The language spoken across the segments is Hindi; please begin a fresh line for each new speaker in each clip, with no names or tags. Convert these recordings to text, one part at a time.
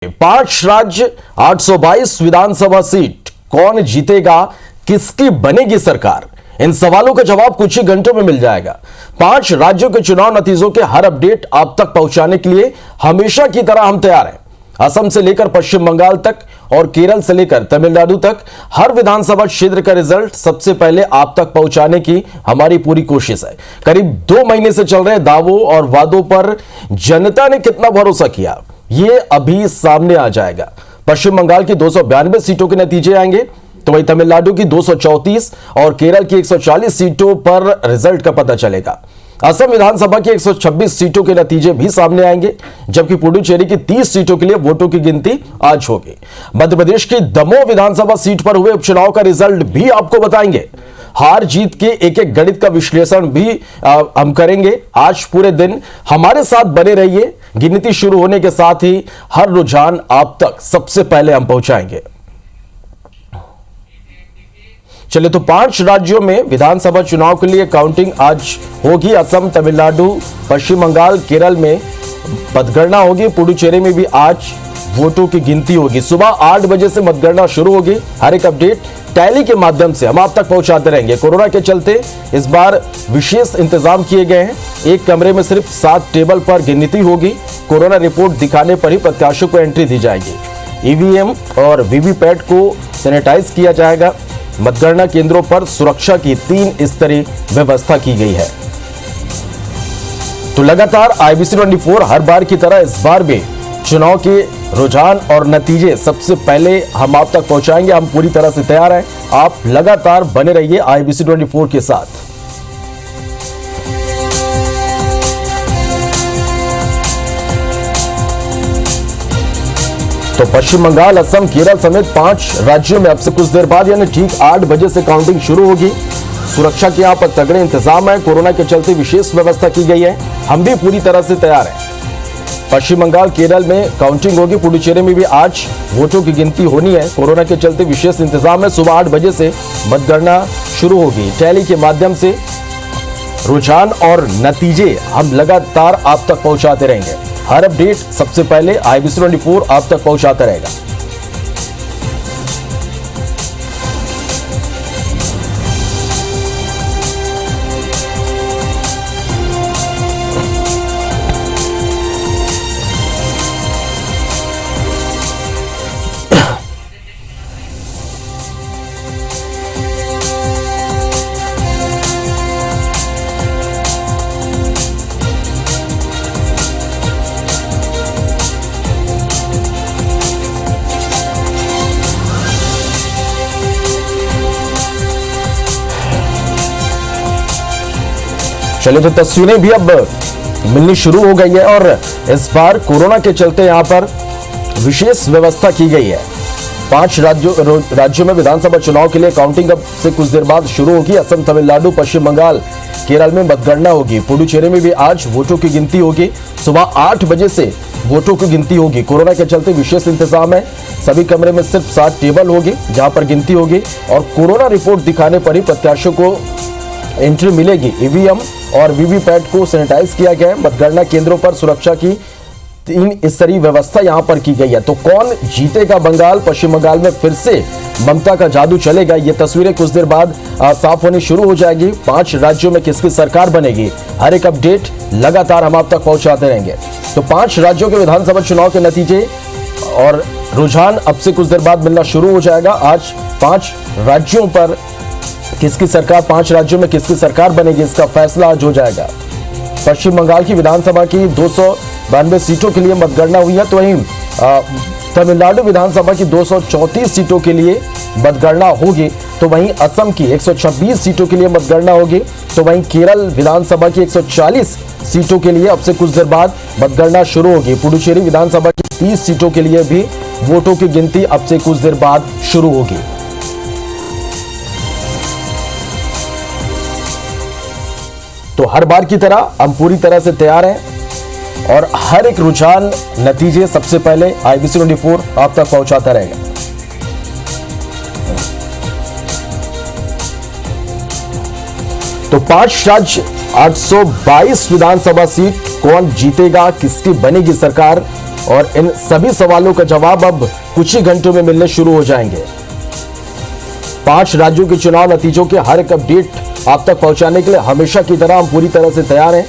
5 राज्य 822 विधानसभा सीट, कौन जीतेगा, किसकी बनेगी सरकार? इन सवालों का जवाब कुछ ही घंटों में मिल जाएगा। 5 राज्यों के चुनाव नतीजों के हर अपडेट आप तक पहुंचाने के लिए हमेशा की तरह हम तैयार हैं। असम से लेकर पश्चिम बंगाल तक और केरल से लेकर तमिलनाडु तक हर विधानसभा क्षेत्र का रिजल्ट सबसे पहले आप तक पहुंचाने की हमारी पूरी कोशिश है। करीब 2 महीने से चल रहे दावों और वादों पर जनता ने कितना भरोसा किया, ये अभी सामने आ जाएगा। पश्चिम बंगाल की 292 सीटों के नतीजे आएंगे, तो वहीं तमिलनाडु की 234 और केरल की 140 सीटों पर रिजल्ट का पता चलेगा। असम विधानसभा की 126 सीटों के नतीजे भी सामने आएंगे, जबकि पुडुचेरी की 30 सीटों के लिए वोटों की गिनती आज होगी। मध्य प्रदेश की दमोह विधानसभा सीट पर हुए उपचुनाव का रिजल्ट भी आपको बताएंगे। हार जीत के एक एक गणित का विश्लेषण भी हम करेंगे। आज पूरे दिन हमारे साथ बने रहिए। गिनती शुरू होने के साथ ही हर रुझान आप तक सबसे पहले हम पहुंचाएंगे। चलिए, तो 5 राज्यों में विधानसभा चुनाव के लिए काउंटिंग आज होगी। असम, तमिलनाडु, पश्चिम बंगाल, केरल में मतगणना होगी। पुडुचेरी में भी आज वोटों की गिनती होगी। सुबह 8 बजे से मतगणना शुरू होगी। हर एक अपडेट टैली के माध्यम से हम आप तक पहुंचाते रहेंगे। कोरोना के चलते इस बार विशेष इंतजाम किए गए हैं। एक कमरे में सिर्फ 7 टेबल पर गिनती होगी। कोरोना रिपोर्ट दिखाने पर ही प्रत्याशियों को एंट्री दी जाएगी। ईवीएम और वीवीपैट को सैनिटाइज किया जाएगा। मतगणना केंद्रों पर सुरक्षा की 3 स्तरीय व्यवस्था की गई है। तो लगातार IBC 24 हर बार की तरह इस बार भी चुनाव के रुझान और नतीजे सबसे पहले हम आप तक पहुंचाएंगे। हम पूरी तरह से तैयार हैं। आप लगातार बने रहिए IBC 24 के साथ। तो पश्चिम बंगाल, असम, केरल समेत 5 राज्यों में अब से कुछ देर बाद यानी ठीक 8 बजे से काउंटिंग शुरू होगी। सुरक्षा के यहां पर तगड़े इंतजाम है। कोरोना के चलते विशेष व्यवस्था की गई है। हम भी पूरी तरह से तैयार हैं। पश्चिम बंगाल, केरल में काउंटिंग होगी। पुडुचेरी में भी आज वोटों की गिनती होनी है। कोरोना के चलते विशेष इंतजाम है। सुबह 8 बजे से मतगणना शुरू होगी। टैली के माध्यम से रुझान और नतीजे हम लगातार आप तक पहुंचाते रहेंगे। हर अपडेट सबसे पहले IBC 24 आप तक पहुंचाता रहेगा। चलिए, तो तस्वीरें भी अब मिलनी शुरू हो गई है और इस बार कोरोना के चलते यहां पर विशेष व्यवस्था की गई है। 5 राज्यों में विधानसभा चुनाव के लिए काउंटिंग अब से कुछ देर बाद शुरू होगी। असम, तमिलनाडु, पश्चिम बंगाल, केरल में मतगणना होगी। पुडुचेरी में भी आज वोटों की गिनती होगी। सुबह 8 बजे से वोटों की गिनती होगी। कोरोना के चलते विशेष इंतजाम है। सभी कमरे में सिर्फ 7 टेबल होगी जहां पर गिनती होगी और कोरोना रिपोर्ट दिखाने पर ही प्रत्याशियों को एंट्री मिलेगी। ईवीएम और वीवीपैट को सैनिटाइज किया गया है। मतगणना केंद्रों पर सुरक्षा की 3 स्तरीय व्यवस्था यहां पर की गई है। तो कौन जीतेगा बंगाल, पश्चिम बंगाल में फिर से ममता का जादू चलेगा? ये तस्वीरें कुछ देर बाद साफ होनी शुरू हो जाएगी। 5 राज्यों में किसकी सरकार बनेगी, हर एक अपडेट लगातार हम आप तक पहुंचाते रहेंगे। तो 5 राज्यों के विधानसभा चुनाव के नतीजे और रुझान अब से कुछ देर बाद मिलना शुरू हो जाएगा। आज 5 राज्यों पर किसकी सरकार, 5 राज्यों में किसकी सरकार बनेगी, इसका फैसला आज हो जाएगा। पश्चिम बंगाल की विधानसभा की 292 सीटों के लिए मतगणना हुई है, तो वहीं तमिलनाडु विधानसभा की 234 सीटों के लिए मतगणना होगी। तो वहीं असम की 126 सीटों के लिए मतगणना होगी। तो वहीं केरल विधानसभा की 140 सीटों के लिए अब से कुछ देर बाद मतगणना शुरू होगी। पुडुचेरी विधानसभा की 30 सीटों के लिए भी वोटों की गिनती अब से कुछ देर बाद शुरू होगी। तो हर बार की तरह हम पूरी तरह से तैयार हैं और हर एक रुझान, नतीजे सबसे पहले IBC 24 आप तक पहुंचाता रहेगा। तो 5 राज्य 822 विधानसभा सीट, कौन जीतेगा, किसकी बनेगी सरकार, और इन सभी सवालों का जवाब अब कुछ ही घंटों में मिलने शुरू हो जाएंगे। 5 राज्यों के चुनाव नतीजों के हर एक अपडेट आप तक पहुंचाने के लिए हमेशा की तरह हम पूरी तरह से तैयार हैं।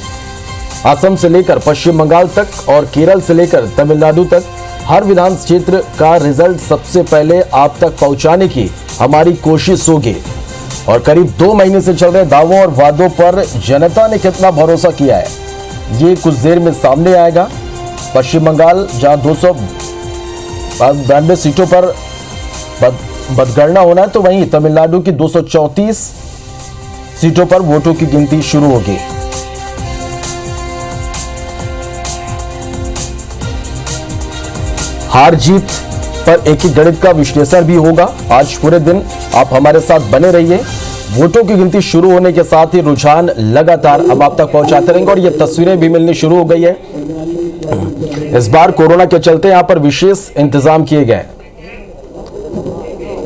असम से लेकर पश्चिम बंगाल तक और केरल से लेकर तमिलनाडु तक हर विधान क्षेत्र का रिजल्ट सबसे पहले आप तक पहुंचाने की हमारी कोशिश होगी। और करीब 2 महीने से चल रहे दावों और वादों पर जनता ने कितना भरोसा किया है, ये कुछ देर में सामने आएगा। पश्चिम बंगाल जहां 292 सीटों पर मतगणना होना है, तो वहीं तमिलनाडु की 234 सीटों पर वोटों की गिनती शुरू होगी। हार जीत पर एक ही गणित का विश्लेषण भी होगा। आज पूरे दिन आप हमारे साथ बने रहिए। वोटों की गिनती शुरू होने के साथ ही रुझान लगातार अब आप तक पहुंचाते रहेंगे और ये तस्वीरें भी मिलनी शुरू हो गई है। इस बार कोरोना के चलते यहां पर विशेष इंतजाम किए गए हैं।